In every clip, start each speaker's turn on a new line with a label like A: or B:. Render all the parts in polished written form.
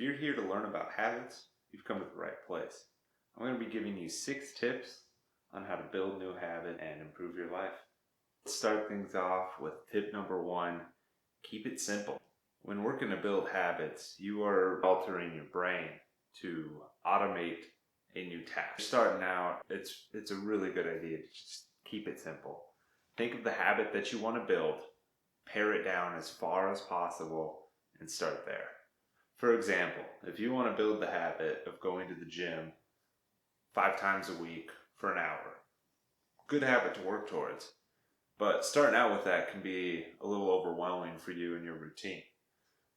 A: you're here to learn about habits, you've come to the right place. I'm going to be giving you 6 tips on how to build new habits and improve your life. Let's start things off with tip number 1, keep it simple. When working to build habits, you are altering your brain to automate a new task. Starting out, it's a really good idea to just keep it simple. Think of the habit that you want to build, pare it down as far as possible, and start there. For example, if you want to build the habit of going to the gym 5 times a week for an hour, good habit to work towards. But starting out with that can be a little overwhelming for you and your routine.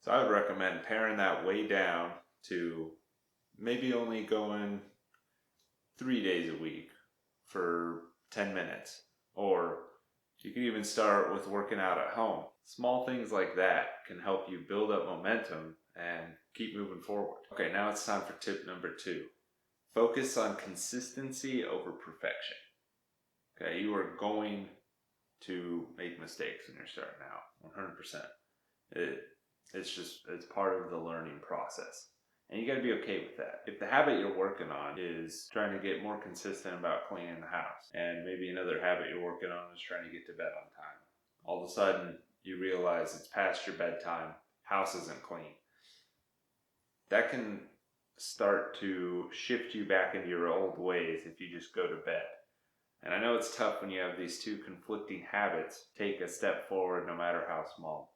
A: So I would recommend paring that way down to maybe only going 3 days a week for 10 minutes. Or you can even start with working out at home. Small things like that can help you build up momentum and keep moving forward. Okay, now it's time for tip number 2. Focus on consistency over perfection. Okay, you are going to make mistakes when you're starting out, 100%. It's part of the learning process. And you got to be okay with that. If the habit you're working on is trying to get more consistent about cleaning the house, and maybe another habit you're working on is trying to get to bed on time, all of a sudden you realize it's past your bedtime, house isn't clean. That can start to shift you back into your old ways if you just go to bed. And I know it's tough when you have these two conflicting habits. Take a step forward no matter how small.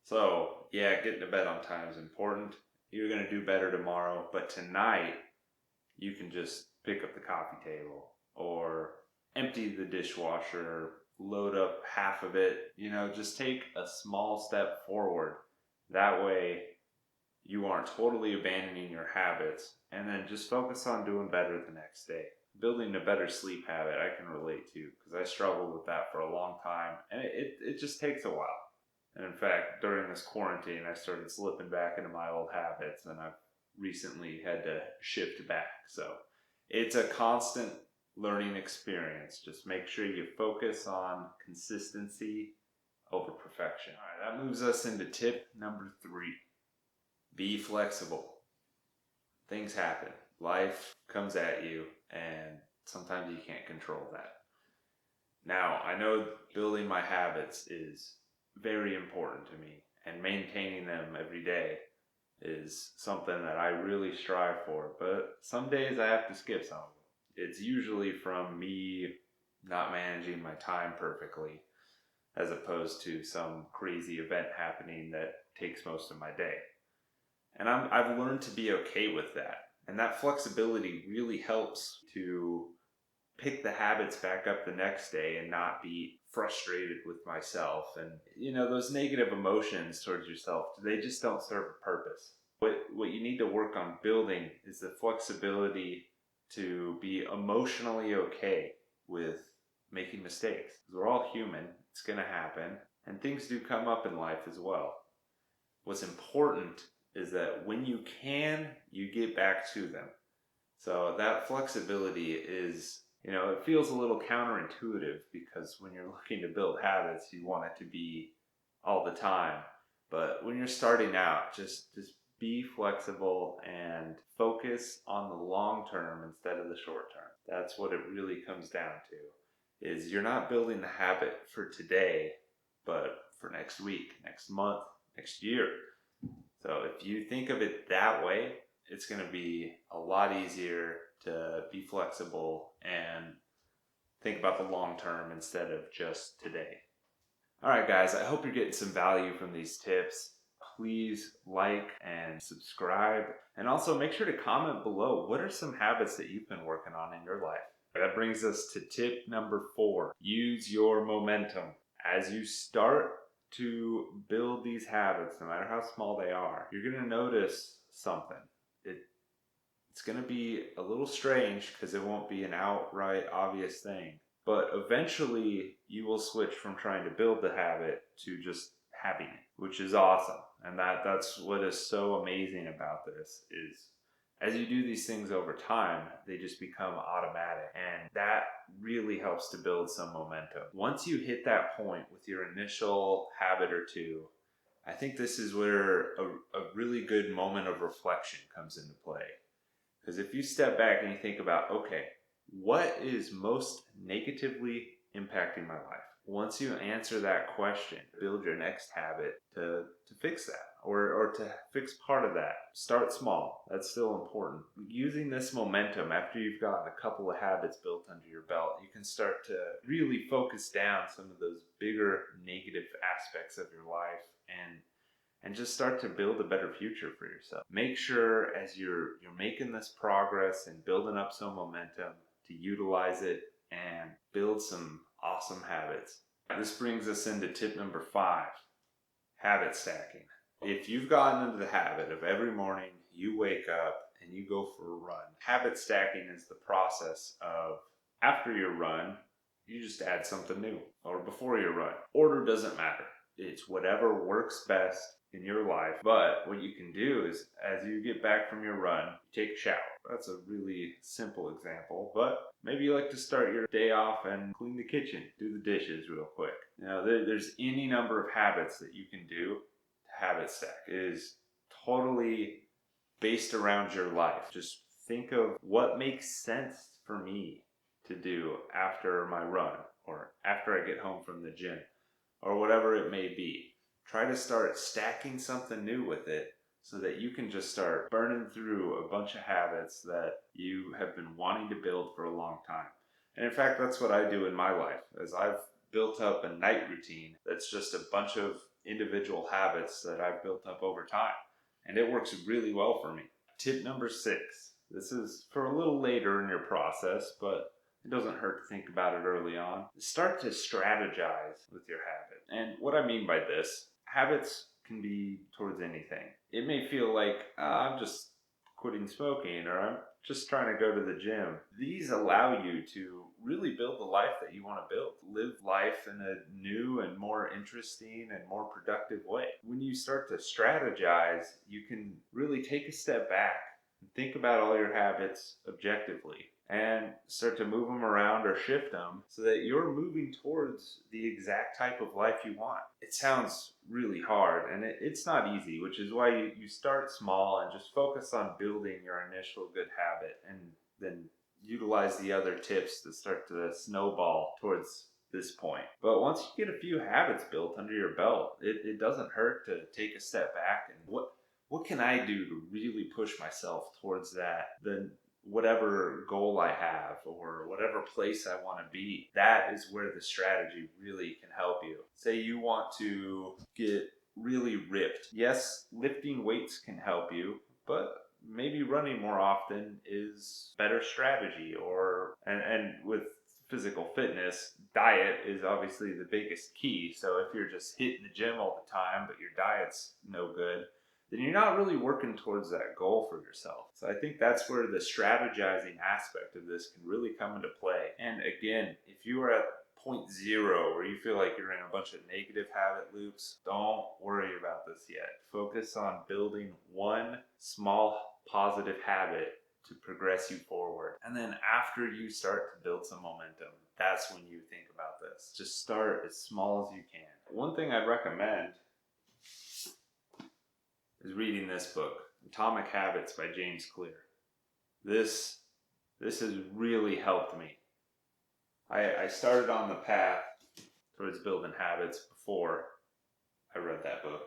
A: So, yeah, getting to bed on time is important. You're going to do better tomorrow, but tonight you can just pick up the coffee table or empty the dishwasher, load up half of it. Just take a small step forward. That way you aren't totally abandoning your habits, and then just focus on doing better the next day. Building a better sleep habit I can relate to because I struggled with that for a long time, and it just takes a while. And in fact, during this quarantine, I started slipping back into my old habits, and I've recently had to shift back. So it's a constant learning experience. Just make sure you focus on consistency over perfection. All right, that moves us into tip number 3. Be flexible. Things happen. Life comes at you, and sometimes you can't control that. Now, I know building my habits is very important to me, and maintaining them every day is something that I really strive for, but some days I have to skip some of them. It's usually from me not managing my time perfectly, as opposed to some crazy event happening that takes most of my day. And I've learned to be okay with that. And that flexibility really helps to pick the habits back up the next day and not be frustrated with myself. And, those negative emotions towards yourself, they just don't serve a purpose. What you need to work on building is the flexibility to be emotionally okay with making mistakes. Because we're all human, it's going to happen, and things do come up in life as well. What's important is that when you can, you get back to them. So that flexibility is, it feels a little counterintuitive because when you're looking to build habits, you want it to be all the time. But when you're starting out, just be flexible and focus on the long term instead of the short term. That's what it really comes down to, is you're not building the habit for today, but for next week, next month, next year. So if you think of it that way, it's going to be a lot easier to be flexible and think about the long term instead of just today. All right, guys, I hope you're getting some value from these tips. Please like and subscribe, and also make sure to comment below what are some habits that you've been working on in your life. That brings us to tip number 4. Use your momentum. As you start to build these habits, no matter how small they are, you're going to notice something. It's going to be a little strange because it won't be an outright obvious thing. But eventually you will switch from trying to build the habit to just having it, which is awesome. And that's what is so amazing about this is as you do these things over time, they just become automatic. And that really helps to build some momentum. Once you hit that point with your initial habit or two, I think this is where a really good moment of reflection comes into play. Because if you step back and you think about, okay, what is most negatively impacting my life? Once you answer that question, build your next habit to fix that or to fix part of that. Start small. That's still important. Using this momentum after you've got a couple of habits built under your belt, you can start to really focus down some of those bigger negative aspects of your life and just start to build a better future for yourself. Make sure as you're making this progress and building up some momentum to utilize it and build some awesome habits. This brings us into tip number 5, habit stacking. If you've gotten into the habit of every morning you wake up and you go for a run, habit stacking is the process of after your run, you just add something new, or before your run. Order doesn't matter. It's whatever works best in your life. But what you can do is as you get back from your run, take a shower. That's a really simple example, but maybe you like to start your day off and clean the kitchen, do the dishes real quick. There's any number of habits that you can do to habit stack. It is totally based around your life. Just think of what makes sense for me to do after my run or after I get home from the gym or whatever it may be. Try to start stacking something new with it so that you can just start burning through a bunch of habits that you have been wanting to build for a long time. And in fact, that's what I do in my life, as I've built up a night routine that's just a bunch of individual habits that I've built up over time. And it works really well for me. Tip number 6. This is for a little later in your process, but it doesn't hurt to think about it early on. Start to strategize with your habit. And what I mean by this, habits can be towards anything. It may feel like, I'm just quitting smoking, or I'm just trying to go to the gym. These allow you to really build the life that you want to build. Live life in a new and more interesting and more productive way. When you start to strategize, you can really take a step back and think about all your habits objectively and start to move them around or shift them so that you're moving towards the exact type of life you want. It sounds really hard and it's not easy, which is why you start small and just focus on building your initial good habit and then utilize the other tips to start to snowball towards this point. But once you get a few habits built under your belt, it doesn't hurt to take a step back and what can I do to really push myself towards that? Then whatever goal I have or whatever place I want to be, that is where the strategy really can help you. Say you want to get really ripped. Yes, lifting weights can help you, but maybe running more often is better strategy. And with physical fitness, diet is obviously the biggest key. So if you're just hitting the gym all the time, but your diet's no good, then you're not really working towards that goal for yourself. So I think that's where the strategizing aspect of this can really come into play. And again, if you are at point 0 where you feel like you're in a bunch of negative habit loops, don't worry about this yet. Focus on building one small positive habit to progress you forward. And then after you start to build some momentum, that's when you think about this. Just start as small as you can. One thing I'd recommend is reading this book, Atomic Habits by James Clear. This has really helped me. I started on the path towards building habits before I read that book,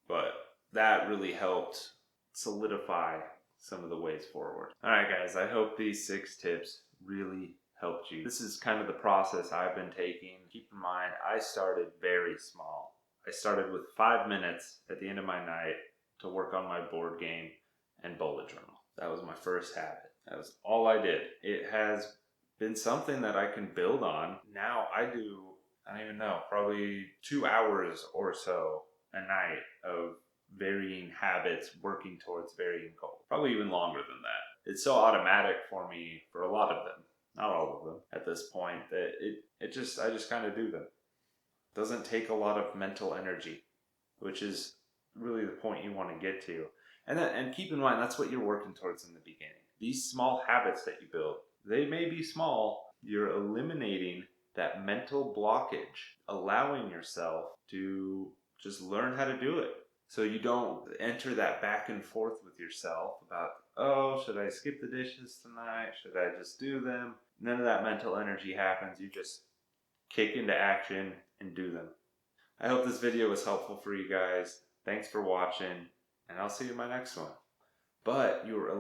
A: but that really helped solidify some of the ways forward. Alright guys, I hope these 6 tips really helped you. This is kind of the process I've been taking. Keep in mind, I started very small. I started with 5 minutes at the end of my night to work on my board game and bullet journal. That was my first habit. That was all I did. It has been something that I can build on. Now I don't even know, probably 2 hours or so a night of varying habits, working towards varying goals. Probably even longer than that. It's so automatic for me for a lot of them, not all of them at this point, that I just kind of do them. It doesn't take a lot of mental energy, which is really the point you want to get to. And keep in mind, that's what you're working towards in the beginning. These small habits that you build, they may be small. You're eliminating that mental blockage, allowing yourself to just learn how to do it. So you don't enter that back and forth with yourself about, oh, should I skip the dishes tonight? Should I just do them? None of that mental energy happens. You just kick into action and do them. I hope this video was helpful for you guys. Thanks for watching, and I'll see you in my next one. But you're